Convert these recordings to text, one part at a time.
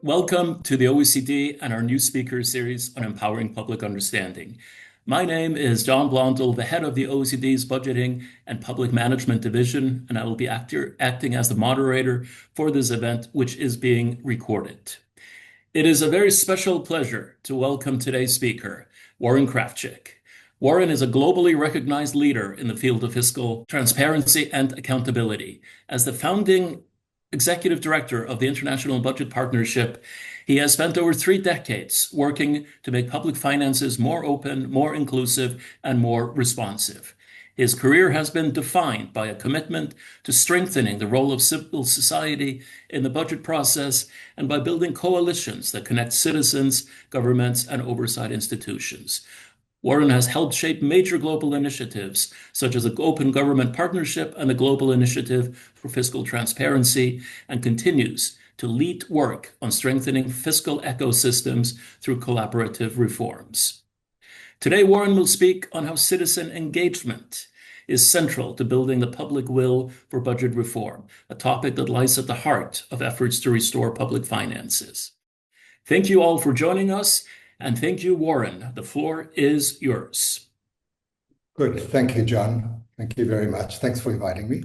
Welcome to the OECD and our new speaker series on empowering public understanding. My name is John Blondell, the head of the OECD's Budgeting and Public Management Division, and I will be acting as the moderator for this event, which is being recorded. It is a very special pleasure to welcome today's speaker, Warren Krafchik. Warren is a globally recognized leader in the field of fiscal transparency and accountability. As the founding executive director of the International Budget Partnership, he has spent over 3 decades working to make public finances more open, more inclusive, and more responsive. His career has been defined by a commitment to strengthening the role of civil society in the budget process and by building coalitions that connect citizens, governments, and oversight institutions. Warren has helped shape major global initiatives, such as the Open Government Partnership and the Global Initiative for Fiscal Transparency, and continues to lead work on strengthening fiscal ecosystems through collaborative reforms. Today, Warren will speak on how citizen engagement is central to building the public will for budget reform, a topic that lies at the heart of efforts to restore public finances. Thank you all for joining us. And thank you, Warren. The floor is yours. Good. Thank you, John. Thank you very much. Thanks for inviting me.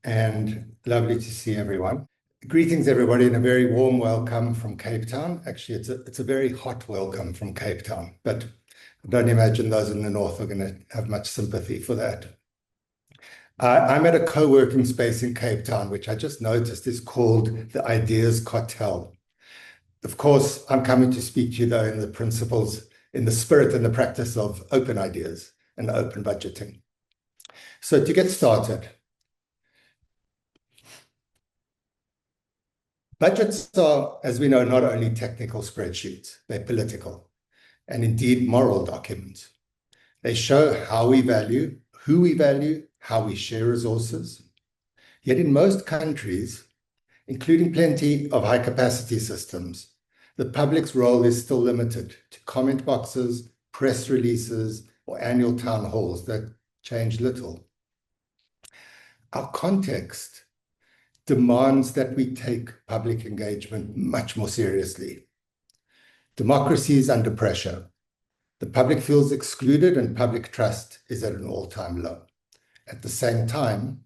And lovely to see everyone. Greetings, everybody, and a very warm welcome from Cape Town. Actually, it's a very hot welcome from Cape Town, but I don't imagine those in the north are going to have much sympathy for that. I'm at a co-working space in Cape Town, which I just noticed is called the Ideas Cartel. Of course, I'm coming to speak to you, though, in the principles, in the spirit and the practice of open ideas and open budgeting. So to get started, budgets are, as we know, not only technical spreadsheets, they're political and indeed moral documents. They show how we value, who we value, how we share resources. Yet in most countries, including plenty of high-capacity systems, the public's role is still limited to comment boxes, press releases, or annual town halls that change little. Our context demands that we take public engagement much more seriously. Democracy is under pressure. The public feels excluded and public trust is at an all-time low. At the same time,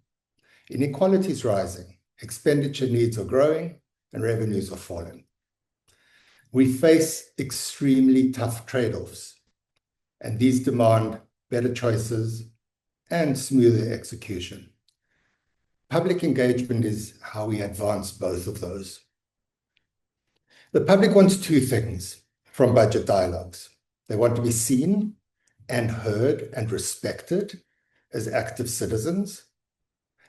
inequality is rising, expenditure needs are growing, and revenues are falling. We face extremely tough trade-offs, and these demand better choices and smoother execution. Public engagement is how we advance both of those. The public wants 2 things from budget dialogues. They want to be seen and heard and respected as active citizens,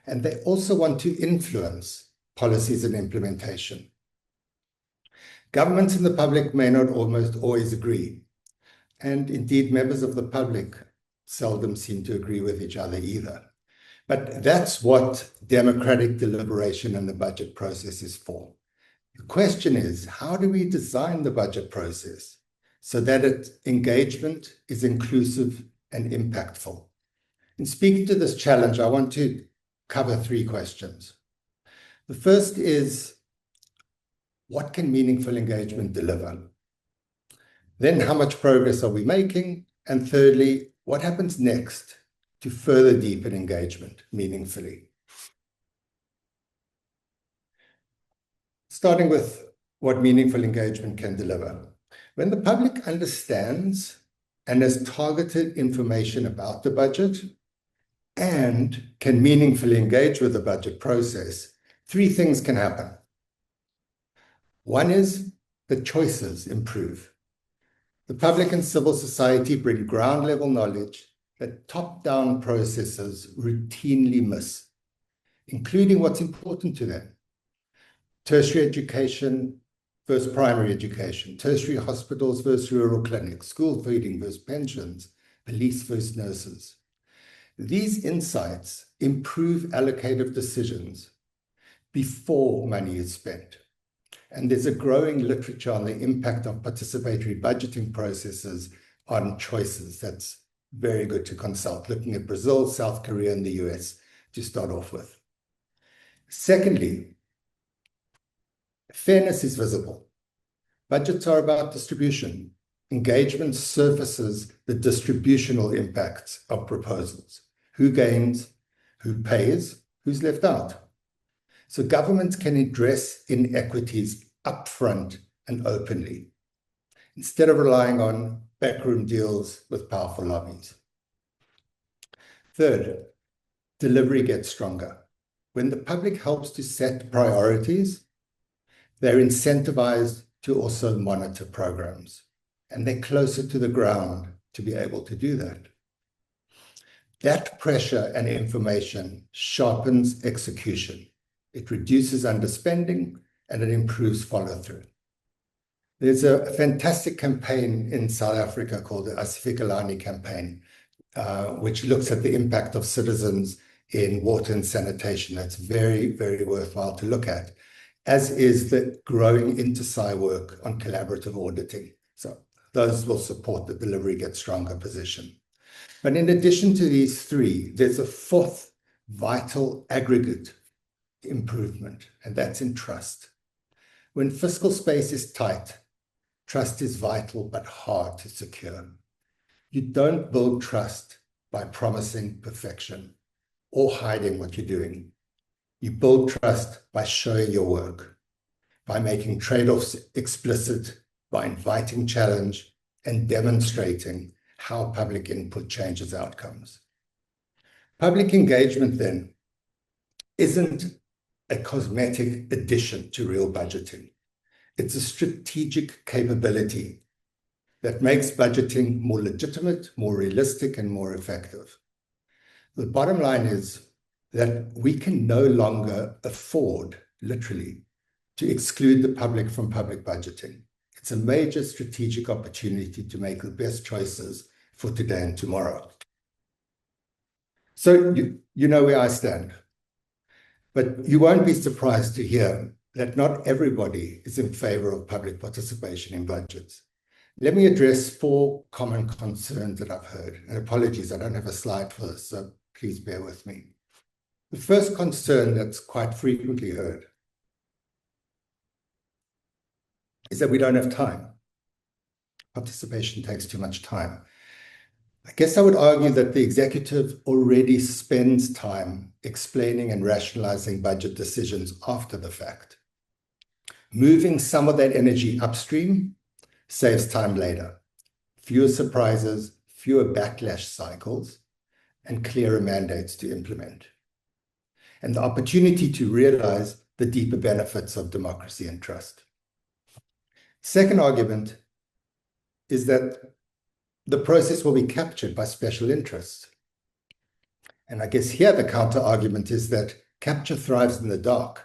and they also want to influence policies and implementation. Governments and the public may not almost always agree, and indeed members of the public seldom seem to agree with each other either. But that's what democratic deliberation in the budget process is for. The question is, how do we design the budget process so that its engagement is inclusive and impactful? In speaking to this challenge, I want to cover 3 questions. The first is, what can meaningful engagement deliver? Then, how much progress are we making? And thirdly, what happens next to further deepen engagement meaningfully? Starting with what meaningful engagement can deliver. When the public understands and has targeted information about the budget and can meaningfully engage with the budget process, 3 things can happen. One is the choices improve. The public and civil society bring ground-level knowledge that top-down processes routinely miss, including what's important to them. Tertiary education versus primary education, tertiary hospitals versus rural clinics, school feeding versus pensions, police versus nurses. These insights improve allocative decisions before money is spent. And there's a growing literature on the impact of participatory budgeting processes on choices. That's very good to consult, looking at Brazil, South Korea, and the US to start off with. Secondly, fairness is visible. Budgets are about distribution. Engagement surfaces the distributional impacts of proposals. Who gains, who pays, who's left out. So governments can address inequities upfront and openly, instead of relying on backroom deals with powerful lobbies. Third, delivery gets stronger. When the public helps to set priorities, they're incentivized to also monitor programs, and they're closer to the ground to be able to do that. That pressure and information sharpens execution. It reduces underspending and it improves follow-through. There's a fantastic campaign in South Africa called the Asifikalani campaign, which looks at the impact of citizens in water and sanitation. That's very, very worthwhile to look at, as is the growing InterSci work on collaborative auditing. So those will support the delivery gets stronger position. But in addition to these three, there's a fourth vital aggregate improvement, and that's in trust. When fiscal space is tight, trust is vital but hard to secure. You don't build trust by promising perfection or hiding what you're doing. You build trust by showing your work, by making trade-offs explicit, by inviting challenge and demonstrating how public input changes outcomes. Public engagement then isn't a cosmetic addition to real budgeting. It's a strategic capability that makes budgeting more legitimate, more realistic, and more effective. The bottom line is that we can no longer afford, literally, to exclude the public from public budgeting. It's a major strategic opportunity to make the best choices for today and tomorrow. So you know where I stand, but you won't be surprised to hear that not everybody is in favor of public participation in budgets. Let me address four common concerns that I've heard. And apologies, I don't have a slide for this, so please bear with me. The first concern that's quite frequently heard is that we don't have time. Participation takes too much time. I guess I would argue that the executive already spends time explaining and rationalizing budget decisions after the fact. Moving some of that energy upstream saves time later. Fewer surprises, fewer backlash cycles, and clearer mandates to implement. And the opportunity to realize the deeper benefits of democracy and trust. Second argument is that the process will be captured by special interests. And I guess here the counter argument is that capture thrives in the dark,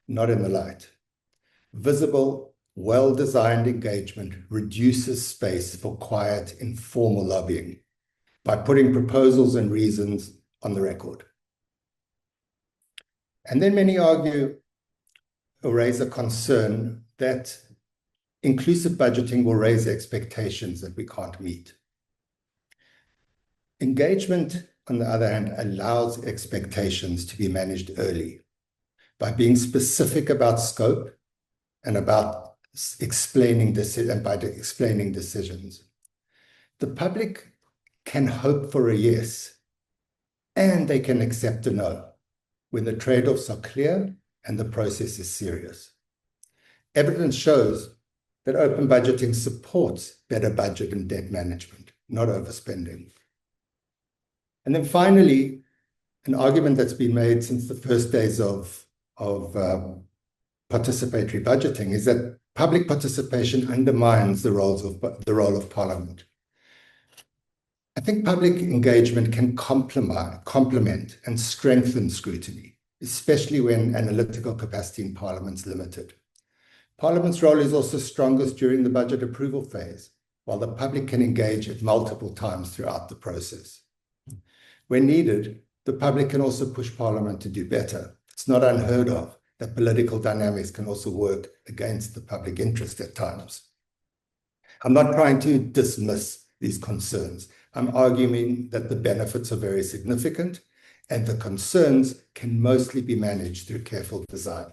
not in the light. Visible, well-designed engagement reduces space for quiet, informal lobbying by putting proposals and reasons on the record. And then many argue or raise a concern that inclusive budgeting will raise expectations that we can't meet. Engagement, on the other hand, allows expectations to be managed early by being specific about scope and about explaining decisions. The public can hope for a yes, and they can accept a no when the trade-offs are clear and the process is serious. Evidence shows that open budgeting supports better budget and debt management, not overspending. And then finally, an argument that's been made since the first days of participatory budgeting is that public participation undermines the role of Parliament. I think public engagement can complement and strengthen scrutiny, especially when analytical capacity in Parliament is limited. Parliament's role is also strongest during the budget approval phase, while the public can engage at multiple times throughout the process. When needed, the public can also push Parliament to do better. It's not unheard of that political dynamics can also work against the public interest at times. I'm not trying to dismiss these concerns. I'm arguing that the benefits are very significant and the concerns can mostly be managed through careful design.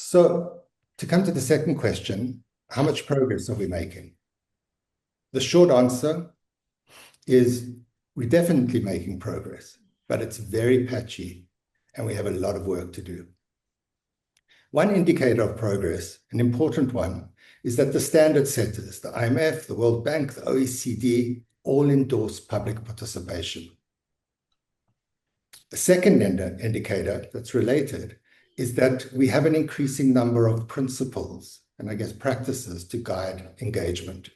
So to come to the second question, how much progress are we making? The short answer is we're definitely making progress, but it's very patchy and we have a lot of work to do. One indicator of progress, an important one, is that the standard setters, the IMF, the World Bank, the OECD, all endorse public participation. The second indicator that's related is that we have an increasing number of principles and I guess practices to guide engagement.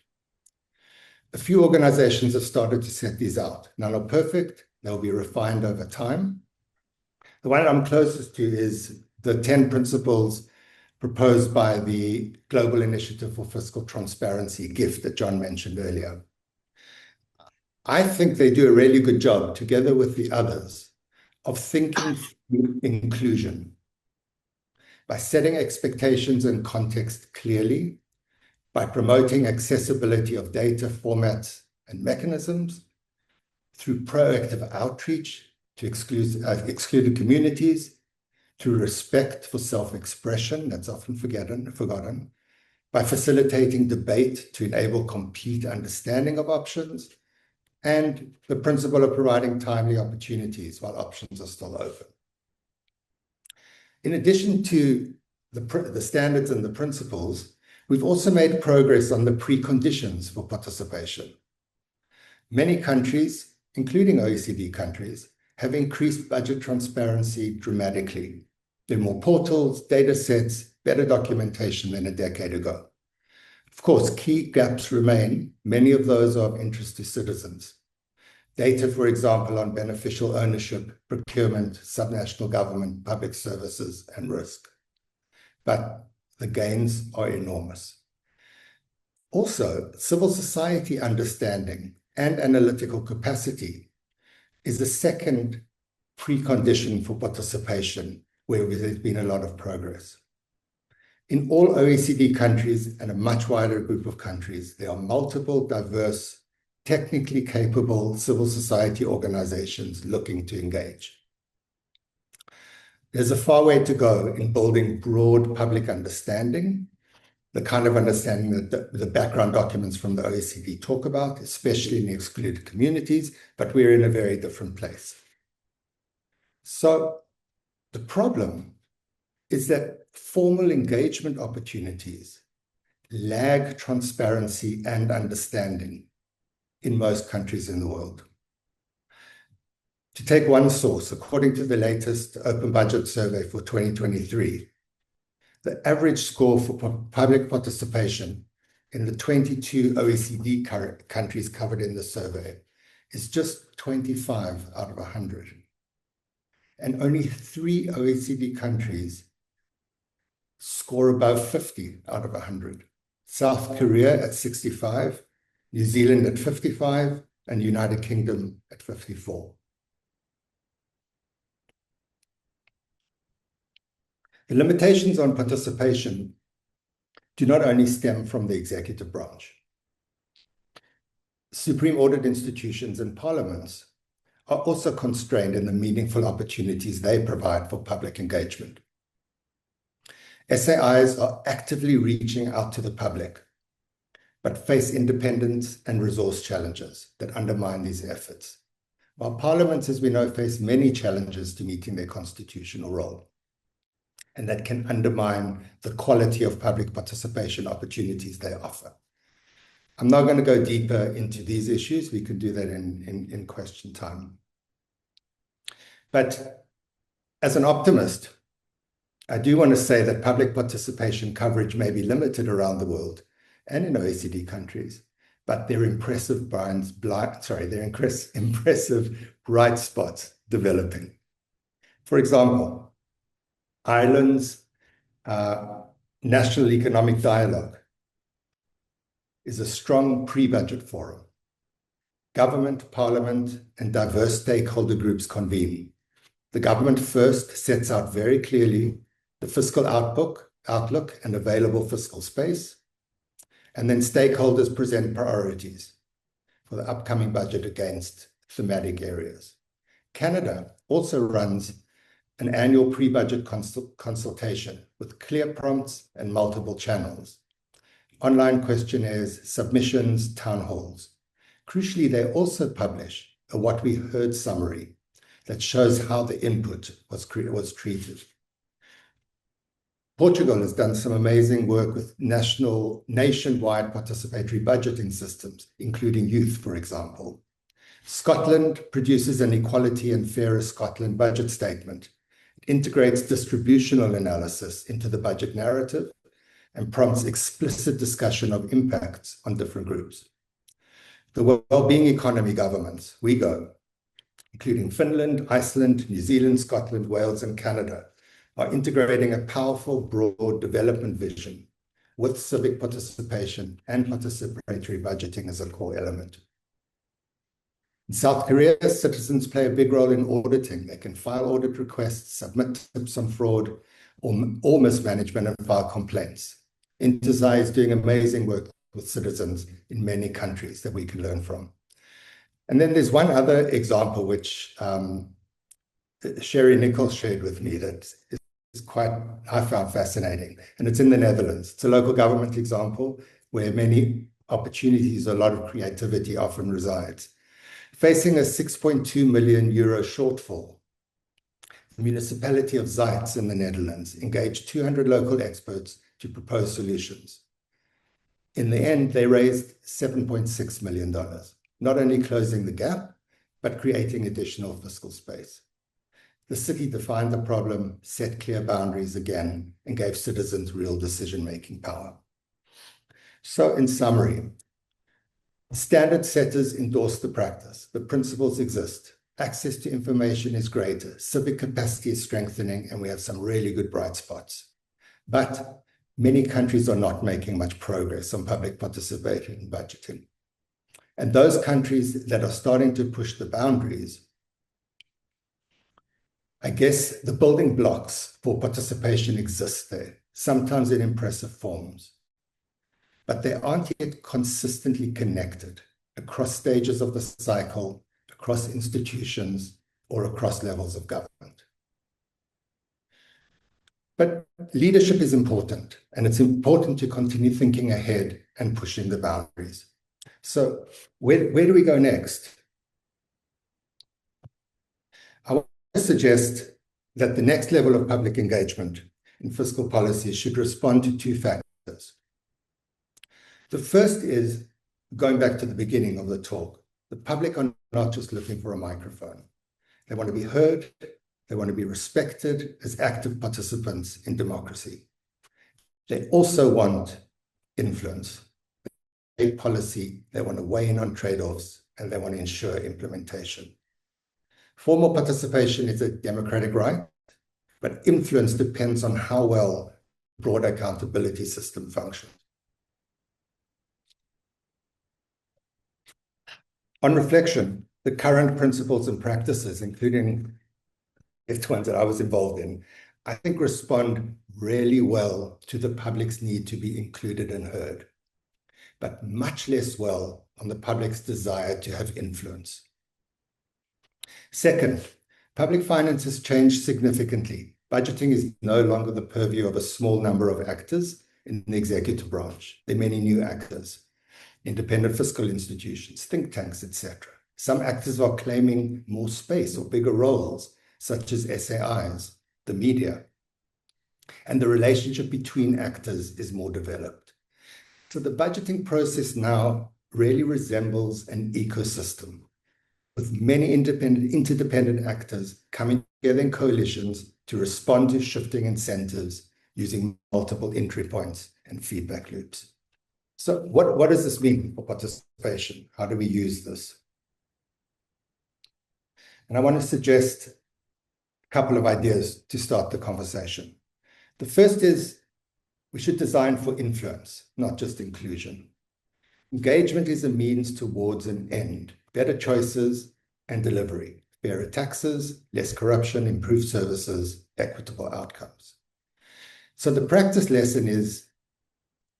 A few organizations have started to set these out. None are perfect. They'll be refined over time. The one I'm closest to is the 10 principles proposed by the Global Initiative for Fiscal Transparency, GIFT, that John mentioned earlier. I think they do a really good job, together with the others, of thinking through inclusion by setting expectations and context clearly, by promoting accessibility of data formats and mechanisms, through proactive outreach to excluded communities, through respect for self-expression, that's often forgotten, by facilitating debate to enable complete understanding of options, and the principle of providing timely opportunities while options are still open. In addition to the standards and the principles, we've also made progress on the preconditions for participation. Many countries, including OECD countries, have increased budget transparency dramatically. There are more portals, data sets, better documentation than a decade ago. Of course, key gaps remain. Many of those are of interest to citizens. Data, for example, on beneficial ownership, procurement, subnational government, public services, and risk. But the gains are enormous. Also, civil society understanding and analytical capacity is the second precondition for participation, where there's been a lot of progress. In all OECD countries and a much wider group of countries, there are multiple diverse, technically capable civil society organizations looking to engage. There's a far way to go in building broad public understanding, the kind of understanding that the background documents from the OECD talk about, especially in the excluded communities, but we're in a very different place. So the problem is that formal engagement opportunities lag transparency and understanding in most countries in the world. To take one source, according to the latest Open Budget Survey for 2023, the average score for public participation in the 22 OECD countries covered in the survey is just 25 out of 100. And only 3 OECD countries score above 50 out of 100. South Korea at 65, New Zealand at 55, and United Kingdom at 54. The limitations on participation do not only stem from the executive branch. Supreme audit institutions and parliaments are also constrained in the meaningful opportunities they provide for public engagement. SAIs are actively reaching out to the public, but face independence and resource challenges that undermine these efforts, while parliaments, as we know, face many challenges to meeting their constitutional role, and that can undermine the quality of public participation opportunities they offer. I'm not going to go deeper into these issues. We can do that in question time. But as an optimist, I do want to say that public participation coverage may be limited around the world and in OECD countries, but there are impressive bright spots developing. For example, Ireland's National Economic Dialogue is a strong pre-budget forum. Government, parliament, and diverse stakeholder groups convene. The government first sets out very clearly the fiscal outlook and available fiscal space, and then stakeholders present priorities for the upcoming budget against thematic areas. Canada also runs an annual pre-budget consultation with clear prompts and multiple channels, online questionnaires, submissions, town halls. Crucially, they also publish a what we heard summary that shows how the input was treated. Portugal has done some amazing work with nationwide participatory budgeting systems, including youth, for example. Scotland produces an Equality and Fairer Scotland budget statement. It integrates distributional analysis into the budget narrative and prompts explicit discussion of impacts on different groups. The well-being economy governments, WeGo, including Finland, Iceland, New Zealand, Scotland, Wales, and Canada, are integrating a powerful, broad development vision with civic participation and participatory budgeting as a core element. In South Korea, citizens play a big role in auditing. They can file audit requests, submit tips on fraud or mismanagement, and file complaints. Intersci is doing amazing work with citizens in many countries that we can learn from. And then there's one other example which Sherry Nichols shared with me that is quite, I found fascinating, and it's in the Netherlands. It's a local government example where many opportunities, a lot of creativity often resides. Facing a 6.2 million euro shortfall, the municipality of Zeitz in the Netherlands engaged 200 local experts to propose solutions. In the end, they raised $7.6 million, not only closing the gap, but creating additional fiscal space. The city defined the problem, set clear boundaries again, and gave citizens real decision-making power. So in summary, standard setters endorse the practice. The principles exist. Access to information is greater. Civic capacity is strengthening, and we have some really good bright spots. But many countries are not making much progress on public participation in budgeting. And those countries that are starting to push the boundaries, I guess the building blocks for participation exist there, sometimes in impressive forms, but they aren't yet consistently connected across stages of the cycle, across institutions, or across levels of government. But leadership is important, and it's important to continue thinking ahead and pushing the boundaries. So where do we go next? I want to suggest that the next level of public engagement in fiscal policy should respond to two factors. The first is, going back to the beginning of the talk, the public are not just looking for a microphone. They want to be heard. They want to be respected as active participants in democracy. They also want influence. They want policy, they want to weigh in on trade-offs, and they want to ensure implementation. Formal participation is a democratic right, but influence depends on how well the broad accountability system functions. On reflection, the current principles and practices, including the ones that I was involved in, I think respond really well to the public's need to be included and heard, but much less well on the public's desire to have influence. Second, public finance has changed significantly. Budgeting is no longer the purview of a small number of actors in the executive branch. There are many new actors, independent fiscal institutions, think tanks, etc. Some actors are claiming more space or bigger roles, such as SAIs, the media, and the relationship between actors is more developed. So the budgeting process now really resembles an ecosystem, with many interdependent actors coming together in coalitions to respond to shifting incentives using multiple entry points and feedback loops. So what does this mean for participation? How do we use this? And I want to suggest a couple of ideas to start the conversation. The first is we should design for influence, not just inclusion. Engagement is a means towards an end, better choices and delivery, fairer taxes, less corruption, improved services, equitable outcomes. So the practice lesson is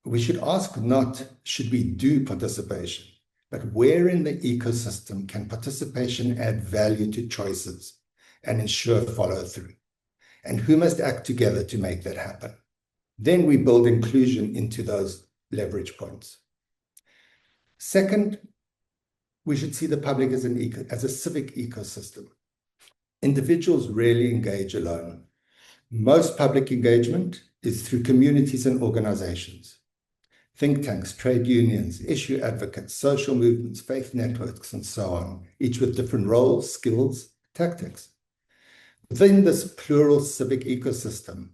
we should ask not should we do participation, but where in the ecosystem can participation add value to choices and ensure follow through? and who must act together to make that happen. Then we build inclusion into those leverage points. Second, we should see the public as a civic ecosystem. Individuals rarely engage alone. Most public engagement is through communities and organizations. Think tanks, trade unions, issue advocates, social movements, faith networks, and so on, each with different roles, skills, tactics. Within this plural civic ecosystem,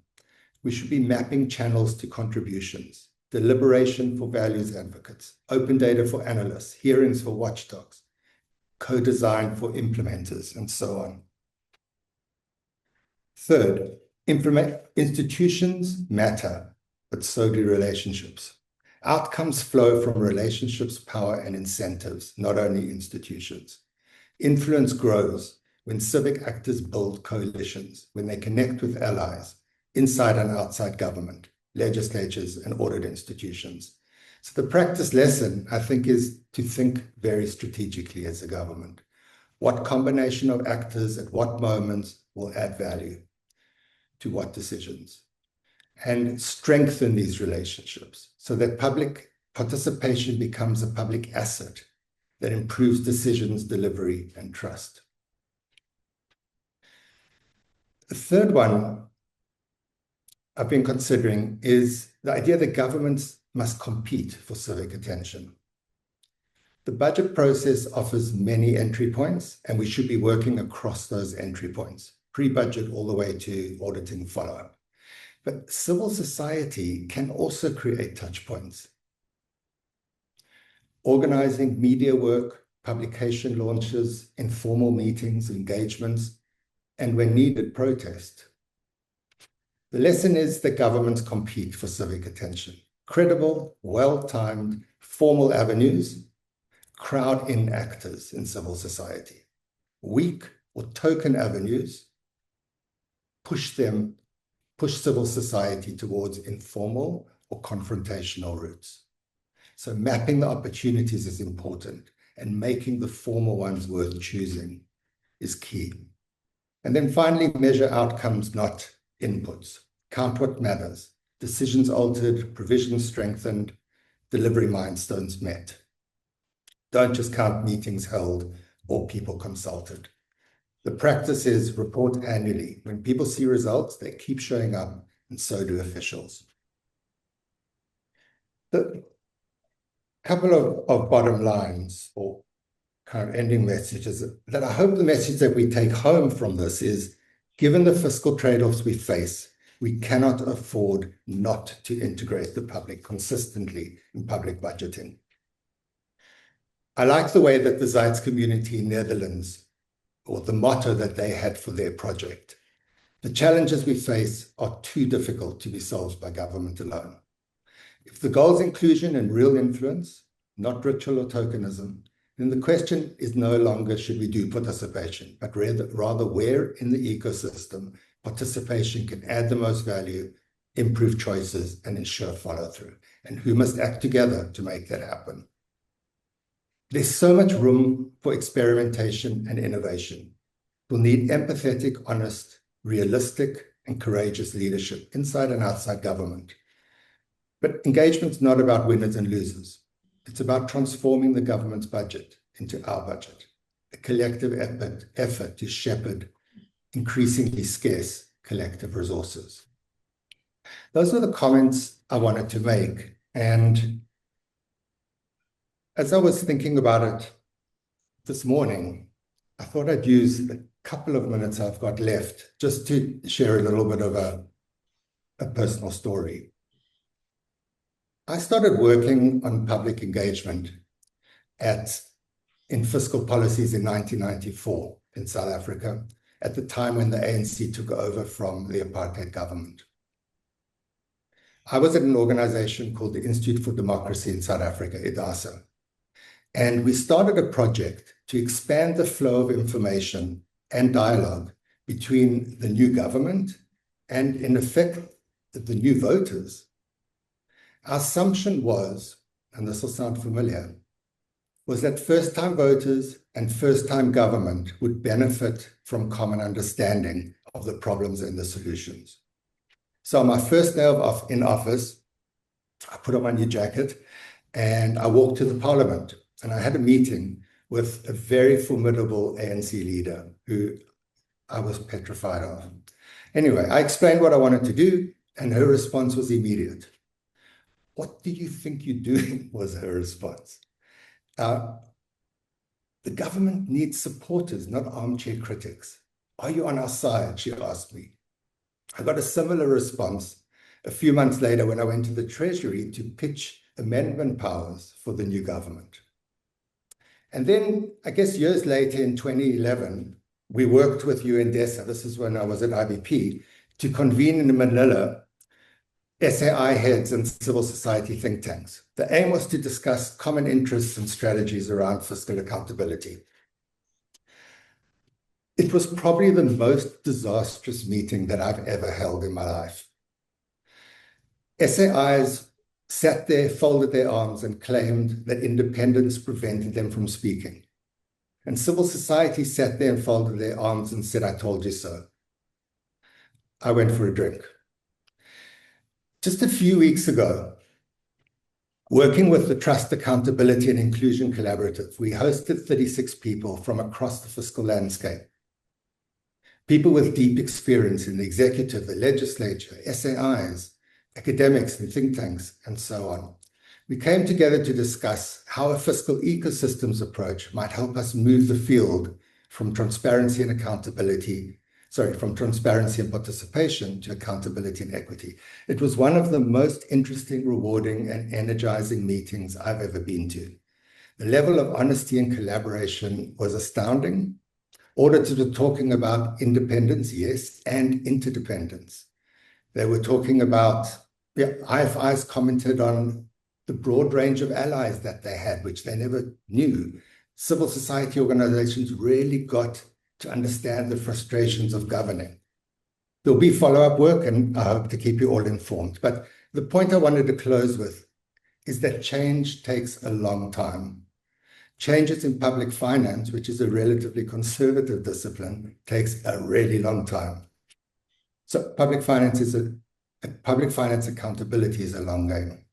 we should be mapping channels to contributions, deliberation for values advocates, open data for analysts, hearings for watchdogs, co-design for implementers, and so on. Third, institutions matter, but so do relationships. Outcomes flow from relationships, power, and incentives, not only institutions. Influence grows when civic actors build coalitions, when they connect with allies, inside and outside government, legislatures, and audit institutions. So the practice lesson, I think, is to think very strategically as a government. What combination of actors at what moments will add value to what decisions? And strengthen these relationships so that public participation becomes a public asset that improves decisions, delivery, and trust. The third one I've been considering is the idea that governments must compete for civic attention. The budget process offers many entry points, and we should be working across those entry points, pre-budget all the way to auditing follow-up. But civil society can also create touch points. Organizing media work, publication launches, informal meetings, engagements, and when needed, protest. The lesson is that governments compete for civic attention. Credible, well-timed, formal avenues crowd in actors in civil society. Weak or token avenues push civil society towards informal or confrontational routes. So mapping the opportunities is important, and making the formal ones worth choosing is key. And then finally, measure outcomes, not inputs. Count what matters. Decisions altered, provisions strengthened, delivery milestones met. Don't just count meetings held or people consulted. The practice is report annually. When people see results, they keep showing up, and so do officials. The couple of bottom lines or kind of ending messages that I hope the message that we take home from this is, given the fiscal trade-offs we face, we cannot afford not to integrate the public consistently in public budgeting. I like the way that the Zeitz community in Netherlands, or the motto that they had for their project. The challenges we face are too difficult to be solved by government alone. If the goal is inclusion and real influence, not ritual or tokenism, then the question is no longer should we do participation, but rather where in the ecosystem participation can add the most value, improve choices, and ensure follow-through, and who must act together to make that happen. There's so much room for experimentation and innovation. We'll need empathetic, honest, realistic, and courageous leadership inside and outside government. But engagement's not about winners and losers. It's about transforming the government's budget into our budget, a collective effort to shepherd increasingly scarce collective resources. Those are the comments I wanted to make. And as I was thinking about it this morning, I thought I'd use a couple of minutes I've got left just to share a little bit of a personal story. I started working on public engagement in fiscal policies in 1994 in South Africa, at the time when the ANC took over from the apartheid government. I was at an organization called the Institute for Democracy in South Africa, IDASA, and we started a project to expand the flow of information and dialogue between the new government and, in effect, the new voters. Our assumption was, and this will sound familiar, was that first-time voters and first-time government would benefit from common understanding of the problems and the solutions. So on my first day in office, I put on my new jacket and I walked to the Parliament, and I had a meeting with a very formidable ANC leader who I was petrified of. Anyway, I explained what I wanted to do, and her response was immediate. "What do you think you're doing?" was her response. The government needs supporters, not armchair critics. "Are you on our side?" she asked me. I got a similar response a few months later when I went to the Treasury to pitch amendment powers for the new government. And then, I guess years later in 2011, we worked with UNDESA, this is when I was at IBP, to convene in Manila SAI heads and civil society think tanks. The aim was to discuss common interests and strategies around fiscal accountability. It was probably the most disastrous meeting that I've ever held in my life. SAIs sat there, folded their arms, and claimed that independence prevented them from speaking. And civil society sat there and folded their arms and said, "I told you so." I went for a drink. Just a few weeks ago, working with the Trust Accountability and Inclusion Collaborative, we hosted 36 people from across the fiscal landscape. People with deep experience in the executive, the legislature, SAIs, academics and think tanks, and so on. We came together to discuss how a fiscal ecosystems approach might help us move the field from transparency and participation to accountability and equity. It was one of the most interesting, rewarding, and energizing meetings I've ever been to. The level of honesty and collaboration was astounding. Auditors were talking about independence, yes, and interdependence. They were talking about, IFIs commented on the broad range of allies that they had, which they never knew. Civil society organizations really got to understand the frustrations of governing. There'll be follow-up work, and I hope to keep you all informed. But the point I wanted to close with is that change takes a long time. Changes in public finance, which is a relatively conservative discipline, takes a really long time. So public finance accountability is a long game.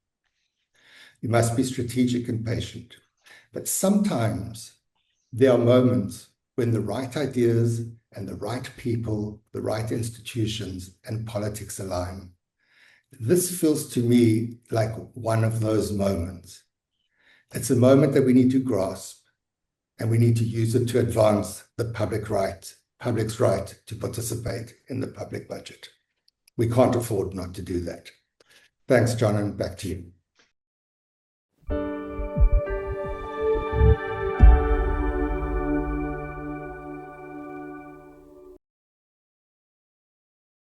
You must be strategic and patient. But sometimes there are moments when the right ideas and the right people, the right institutions and politics align. This feels to me like one of those moments. It's a moment that we need to grasp, and we need to use it to advance the public's right to participate in the public budget. We can't afford not to do that. Thanks, John, and back to you.